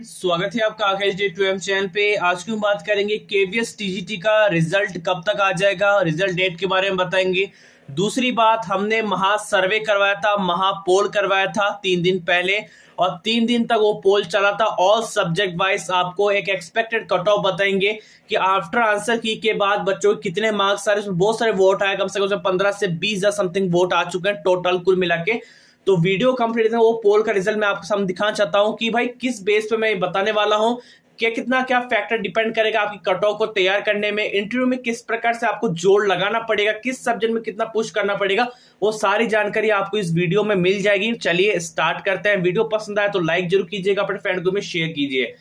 स्वागत है आपका आकाश डे 2M चैनल पे। आज की हम बात करेंगे केवीएस टीजीटी का रिजल्ट कब तक आ जाएगा, रिजल्ट डेट के बारे में बताएंगे। दूसरी बात, हमने महा सर्वे करवाया था, महा पोल करवाया था 3 दिन पहले और 3 दिन तक वो पोल चला था। ऑल सब्जेक्ट वाइज आपको एक एक्सपेक्टेड कट ऑफ बताएंगे कि आफ्टर आंसर की के बाद बच्चों के कितने मार्क्स आ रहे हैं। उसमें बहुत सारे वोट आए, कम से कम 15 से 20 या समथिंग वोट आ चुके हैं टोटल कुल मिला के। तो वीडियो कंप्लीट है, वो पोल का रिजल्ट मैं आपको सामने दिखाना चाहता हूं कि भाई किस बेस पे मैं बताने वाला हूं कि कितना क्या फैक्टर डिपेंड करेगा आपकी कट ऑफ को तैयार करने में, इंटरव्यू में किस प्रकार से आपको जोड़ लगाना पड़ेगा, किस सब्जेक्ट में कितना पुश करना पड़ेगा, वो सारी जानकारी आपको इस वीडियो में मिल जाएगी। चलिए स्टार्ट करते हैं। वीडियो पसंद आए तो लाइक जरूर कीजिएगा, अपने फ्रेंड को भी शेयर कीजिए।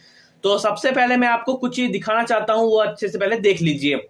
तो सबसे पहले मैं आपको कुछ चीज दिखाना चाहता हूं, वो अच्छे से पहले देख लीजिए।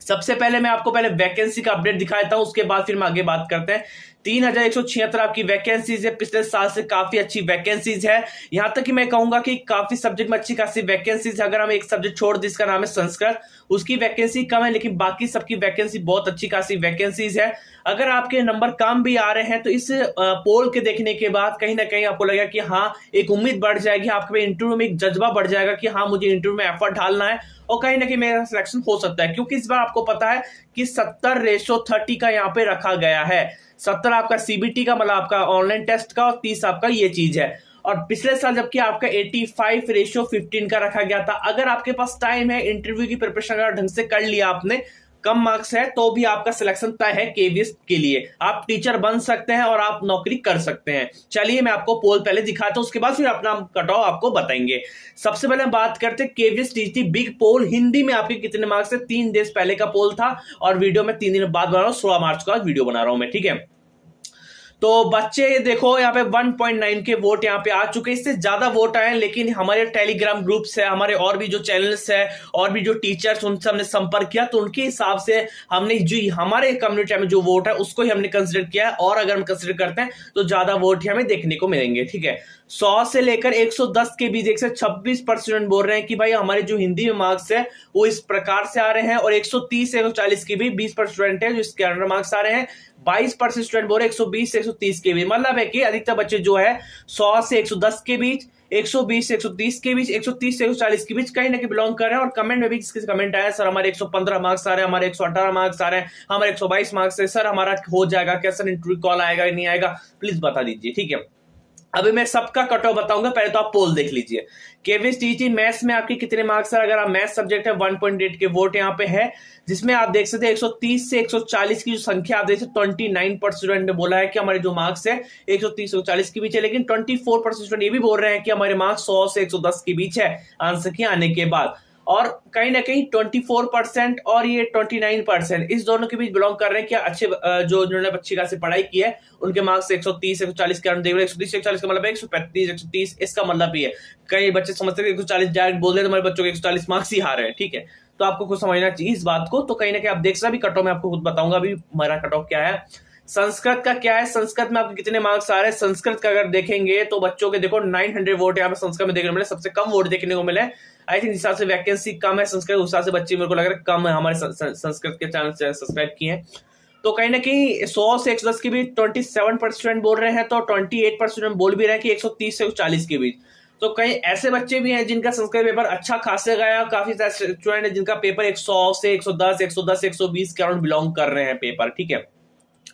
सबसे पहले मैं आपको पहले वैकेंसी का अपडेट दिखाता हूं, उसके बाद फिर हम आगे बात करते हैं। 3176 आपकी वैकेंसीज है, पिछले साल से काफी अच्छी वैकेंसीज है। यहां तक कि मैं कहूंगा कि काफी सब्जेक्ट में अच्छी खासी वैकेंसीज है। अगर हम एक सब्जेक्ट छोड़ दें, इसका नाम है संस्कृत, उसकी वैकेंसी कम है, लेकिन बाकी सबकी वैकेंसी बहुत अच्छी खासी वैकेंसीज है। अगर आपके नंबर कम भी आ रहे हैं तो इस पोल के देखने के बाद कहीं ना कहीं आपको लगेगा कि हाँ, एक उम्मीद बढ़ जाएगी, आपके इंटरव्यू में एक जज्बा बढ़ जाएगा कि हाँ, मुझे इंटरव्यू में एफर्ट डालना है और कहीं ना कहीं मेरा सिलेक्शन हो सकता है। क्योंकि इस बार आपको पता है कि 70:30 का यहाँ पे रखा गया है। 70 आपका सीबीटी का, मतलब आपका ऑनलाइन टेस्ट का, और 30 आपका ये चीज है। और पिछले साल जबकि आपका 85:15 का रखा गया था। अगर आपके पास टाइम है, इंटरव्यू की प्रिपरेशन अगर ढंग से कर लिया आपने, कम मार्क्स है तो भी आपका सिलेक्शन तय है केवीएस के लिए। आप टीचर बन सकते हैं और आप नौकरी कर सकते हैं। चलिए मैं आपको पोल पहले दिखाता हूं, उसके बाद फिर अपना कट ऑफ आपको बताएंगे। सबसे पहले बात करते हैं केवीएस टीजीटी बिग पोल, हिंदी में आपके कितने मार्क्स है। 3 दिन पहले का पोल था और वीडियो में 3 दिन बाद बना रहा हूं, 16 मार्च का वीडियो बना रहा हूं मैं, ठीक है। तो बच्चे देखो यहाँ पे 1.9 के वोट यहाँ पे आ चुके हैं, इससे ज्यादा वोट आए, लेकिन हमारे टेलीग्राम ग्रुप्स है, हमारे और भी जो चैनल्स है और भी जो टीचर्स, उनसे हमने संपर्क किया तो उनके हिसाब से हमने जो हमारे कम्युनिटी में जो वोट है उसको ही हमने कंसिडर किया है। और अगर हम कंसिडर करते हैं तो ज्यादा वोट ही हमें देखने को मिलेंगे, ठीक है। 100 से लेकर 110 के बीच 126% बोल रहे हैं कि भाई हमारे जो हिंदी में मार्क्स है वो इस प्रकार से आ रहे हैं। और 130 से 140 के भी 20% है जो इसके अंडर मार्क्स आ रहे हैं। 22% स्टूडेंट बोल रहे हैं 120 से 130 के बीच। मतलब है कि अधिकतर बच्चे जो है 100 से 110 के बीच, 120 से 130 के बीच, 130 से 140 के बीच कहीं ना कहीं बिलोंग कर रहे हैं। और कमेंट में भी किसके कमेंट आया, सर हमारे 115 मार्क्स आ रहे हैं, हमारे 118 मार्क्स आ रहे हैं, हमारे 122 मार्क्स है, सर हमारा हो जाएगा क्या, सर इंटरव्यू कॉल आएगा नहीं आएगा, प्लीज बता दीजिए, ठीक है। अभी मैं सबका कट ऑफ बताऊंगा, पहले तो आप पोल देख लीजिए। केवीएस टीजीटी मैथ्स में आपके कितने मार्क्स है। अगर आप मैथ्स सब्जेक्ट है 1.8 के वोट यहाँ पे है, जिसमें आप देख सकते हैं 130 से 140 की जो संख्या आप देख सकते 29% स्टूडेंट ने बोला है कि हमारे जो मार्क्स है 130 से 140 के बीच है। लेकिन 24% स्टूडेंट ये भी बोल रहे हैं कि हमारे मार्क्स 100 से 110 के बीच है आंसर के आने के बाद। और कहीं ना कहीं 24% और ये 29% इस दोनों के बीच बिलोंग कर रहे हैं कि अच्छे जो जिन्होंने अच्छी खासी पढ़ाई की है उनके मार्क्स 130 140 के अंदर देख रहे हैं। 130 140 का मतलब है 135 130, इसका मतलब ही है। कई बच्चे समझते हैं 140 डायरेक्ट बोल रहे हैं, हमारे बच्चों के 140 मार्क्स ही आ रहे हैं, ठीक है। तो आपको कुछ समझना चाहिए इस बात को। तो कहीं ना कहीं आप देख सकते, अभी कट ऑफ मैं आपको खुद बताऊंगा अभी हमारा कट ऑफ क्या है। संस्कृत का क्या है, संस्कृत में आपके कितने मार्क्स आ रहे हैं। संस्कृत का अगर देखेंगे तो बच्चों के देखो 900 वोट यहाँ पे संस्कृत में देखने को मिले, सबसे कम वोट देखने को मिले। आई थिंक हिसाब से वैकेंसी कम है संस्कृत, उस हिसाब से बच्चे मेरे को लग रहा है कम है हमारे संस्कृत के चैनल से सब्सक्राइब किए हैं। तो कहीं ना कहीं 100 से 110 के बीच 27% बोल रहे हैं, तो 28% बोल भी रहे हैं कि 130 से 140 के बीच। तो कई ऐसे बच्चे भी हैं जिनका संस्कृत पेपर अच्छा खासे गया, काफी सारे स्टूडेंट है जिनका पेपर 100 से 110 120 के अराउंड बिलोंग कर रहे हैं पेपर, ठीक है।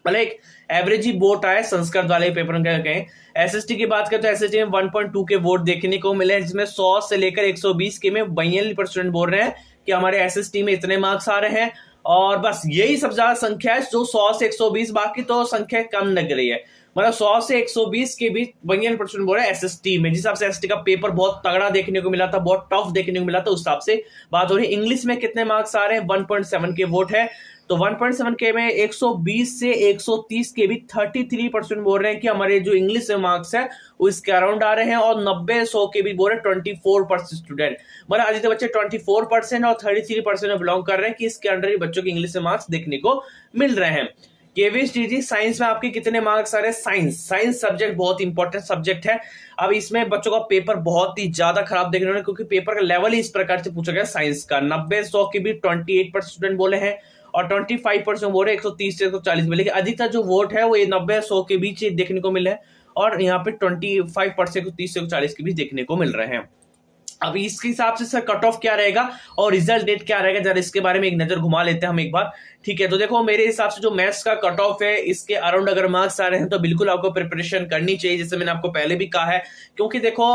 मतलब एक एवरेज ही वोट आए संस्कृत वाले पेपर में कहें। एसएसटी की बात करें तो एसएसटी में 1.2 के वोट देखने को मिले, जिसमें 100 से लेकर 120 के में 42% बोल रहे हैं कि हमारे एसएसटी में इतने मार्क्स आ रहे हैं। और बस यही सबसे ज्यादा संख्या है जो 100 से 120, बाकी तो संख्या कम लग रही है। मतलब 100 से 120 के बीच 42% बोल रहे हैं एसएसटी में, जिस हिसाब से एसएसटी का पेपर बहुत तगड़ा देखने को मिला था, बहुत टफ देखने को मिला था, उस हिसाब से बात हो रही है। इंग्लिश में कितने मार्क्स आ रहे हैं, 1.7 के वोट है। तो 1.7 के में 120 से 130 के भी 33% बोल रहे हैं कि हमारे जो इंग्लिश में मार्क्स है वो इसके अराउंड आ रहे हैं। और 90-100 के भी बोल रहे हैं 24% स्टूडेंट, मतलब अधिकतर बच्चे 24% और 33% में बिलोंग कर रहे हैं कि इसके अंडर ही बच्चों के इंग्लिश में मार्क्स देखने को मिल रहे हैं। केवीएस टीजीटी साइंस में आपके कितने मार्क्स आ रहे हैं। साइंस सब्जेक्ट बहुत इंपॉर्टेंट सब्जेक्ट है। अब इसमें बच्चों का पेपर बहुत ही ज्यादा खराब देखने को, क्योंकि पेपर का लेवल ही इस प्रकार से पूछा गया साइंस का। 90-100 के भी 28% स्टूडेंट बोले हैं और 25% वोट है 130 से 140 में। लेकिन अधिकतर जो वोट है वो ये 90-100 के बीच देखने को मिले हैं और यहाँ पे 25% 130 से 140 के बीच देखने को मिल रहे हैं। अभी इसके हिसाब से सर कट ऑफ क्या रहेगा और रिजल्ट डेट क्या रहेगा, जरा इसके बारे में एक नजर घुमा लेते हैं हम एक बार। ठीक है, तो देखो मेरे हिसाब से जो मैथ्स का कट ऑफ है इसके अराउंड अगर मार्क्स आ रहे हैं तो बिल्कुल आपको प्रिपरेशन करनी चाहिए, जैसे मैंने आपको पहले भी कहा है। क्योंकि देखो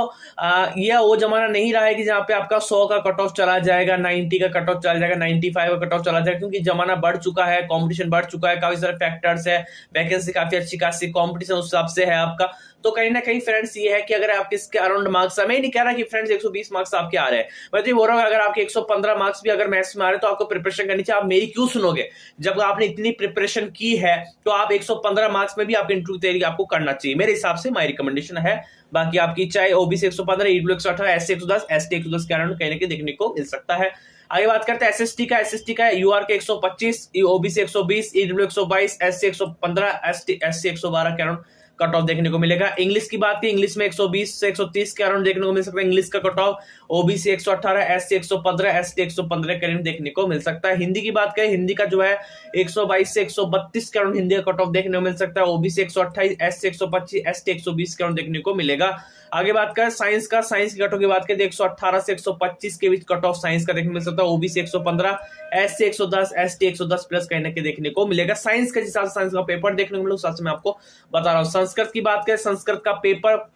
यह वो जमाना नहीं रहा है कि जहाँ पे आपका 100 का कट ऑफ चला जाएगा, 90 का कट ऑफ चला जाएगा, 95 का कट ऑफ चला जाएगा, क्योंकि जमाना बढ़ चुका है, कॉम्पिटिशन बढ़ चुका है, काफी सारे फैक्टर्स है, वैकेंसी काफी अच्छी खासी कॉम्पिटिशन उस हिसाब से है आपका। तो कहीं ना कहीं फ्रेंड्स ये है कि अगर आपके इसके अराउंड मार्क्स, मैं नहीं कह रहा कि फ्रेंड्स 120 मार्क्स आपके आ रहे हैं, मैं तो ये बोल रहा हूँ अगर आपके 115 मार्क्स भी अगर मैथ्स में आ रहे हैं तो आपको प्रिपरेशन करनी चाहिए। आप मेरी क्यों सुनोगे, जब आपने इतनी प्रिपरेशन की है तो आप 115 मार्क्स में भी आपकी इंटरव्यू तैयारी आपको करना चाहिए, मेरे हिसाब से माई रिकमेंडेशन है। बाकी आपकी चाहे ओबीसी 115, ईडब्ल्यू 118, एससी 110, एसटी 110 के अराउंड कहीं ना कहीं देखने को मिल सकता है। आगे बात करते हैं एसएसटी का। एसएसटी का यूआर के 125, ओबीसी 120, ईडब्ल्यू 122, एससी 115, एससी 112 के अराउंड कट ऑफ देखने को मिलेगा। इंग्लिश की बात की, इंग्लिश में 120 से 130 के अराउंड देखने को मिल सकता है इंग्लिश का cut off, OBC 118, SC 115, ST 115 के अराउंड देखने को मिल सकता है। हिंदी की बात करें, हिंदी का जो है 122 से 132 के अराउंड हिंदी का कट ऑफ देखने को मिल सकता है, ओबीसी 128, एससी 125, एसटी 120 के अराउंड देखने को मिलेगा। आगे बात करें साइंस का, साइंस की कट ऑफ की बात करें 118 से 125 के बीच कट ऑफ साइंस का देखने को मिल सकता है, ओबीसी 115, एससी 110, एसटी 110 प्लस कहीं ना कहीं देखने को मिलेगा। साइंस के हिसाब से साइंस का पेपर देखने को मिलेगा, उस हिसाब से मैं आपको बता रहा हूँ। संस्कृत की बात करें, संस्कृत का पेपर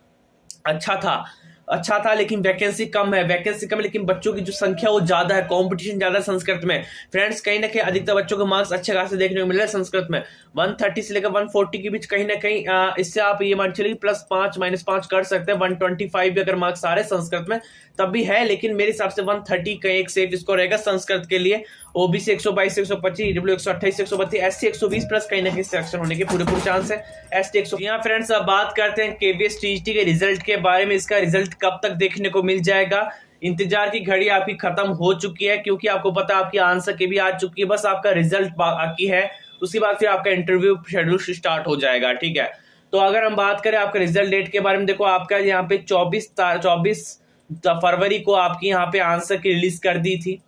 अच्छा था लेकिन वैकेंसी कम है, वैकेंसी कम है लेकिन बच्चों की जो संख्या वो ज्यादा है, कंपटीशन ज्यादा है संस्कृत में। फ्रेंड्स कहीं ना कहीं अधिकतर बच्चों के मार्क्स अच्छे खासे देखने को मिल रहे हैं संस्कृत में, 130 से लेकर 140 के बीच कहीं ना कहीं। इससे आप ये मान चलिए +5 -5 कर सकते हैं, 125 भी अगर मार्क्स आ रहे हैं संस्कृत में तब भी है, लेकिन मेरे हिसाब से 130 का एक सेफ स्कोर रहेगा संस्कृत के लिए। ओबीसी 122 125, ईडब्ल्यू 128 132, एससी 120 प्लस कहीं ना कहीं सिलेक्शन होने के पूरे चांस है। एसटी 100। यहाँ फ्रेंड्स अब बात करते हैं केवीएस टीजीटी के रिजल्ट के बारे में। इसका रिजल्ट कब तक देखने को मिल जाएगा, इंतजार की घड़ी आपकी खत्म हो चुकी है, क्योंकि आपको पता है आपकी आंसर की भी आ चुकी है, बस आपका रिजल्ट बाकी है, उसके बाद फिर आपका इंटरव्यू शेड्यूल स्टार्ट हो जाएगा। ठीक है, तो अगर हम बात करें आपका रिजल्ट डेट के बारे में, देखो आपका यहाँ पे 24 फरवरी को आपकी यहाँ पे आंसर की रिलीज कर दी थी,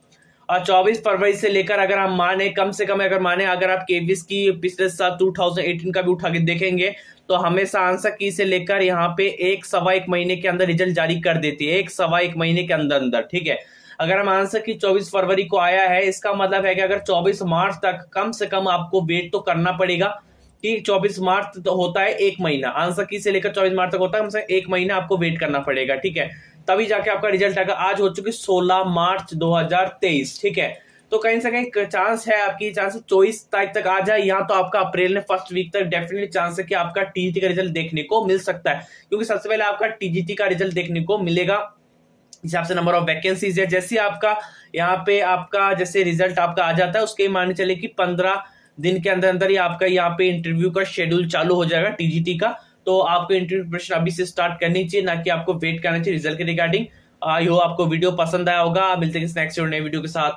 और 24 फरवरी से लेकर अगर हम माने कम से कम अगर माने अगर आप केवीएस की पिछले साल 2018 का भी उठा के देखेंगे तो हमेशा आंसर की से लेकर यहाँ पे 1-1.25 महीने के अंदर रिजल्ट जारी कर देती है, 1-1.25 महीने के अंदर। ठीक है, अगर हम आंसर की 24 फरवरी को आया है, इसका मतलब है कि अगर 24 मार्च तक कम से कम आपको वेट तो करना पड़ेगा कि 24 मार्च तो होता है 1 महीना, आंसर की से लेकर 24 मार्च तक होता है, हमसे 1 महीना आपको वेट करना पड़ेगा। ठीक है, तभी जाके आपका रिजल्ट आएगा। आज हो चुकी 16 मार्च 2023। ठीक है, तो कहीं से कहीं चांस है आपकी चांस 24 तारीख तक आ जाए, यहाँ तो आपका अप्रैल में फर्स्ट वीक तक डेफिनेटली चांस है कि आपका टीजीटी का रिजल्ट देखने को मिल सकता है, क्योंकि सबसे पहले आपका टीजीटी का रिजल्ट देखने को मिलेगा हिसाब से नंबर ऑफ वैकेंसीज है। जैसे आपका यहाँ पे आपका जैसे रिजल्ट आपका आ जाता है, उसके मान चले कि 15 दिन के अंदर अंदर ही आपका यहाँ पे इंटरव्यू का शेड्यूल चालू हो जाएगा टीजीटी का। तो आपको इंटरव्यू प्रिपरेशन अभी से स्टार्ट करनी चाहिए, ना कि आपको वेट करना चाहिए रिजल्ट के रिगार्डिंग। आई होप आपको वीडियो पसंद आया होगा। मिलते हैं नेक्स्ट नए वीडियो के साथ।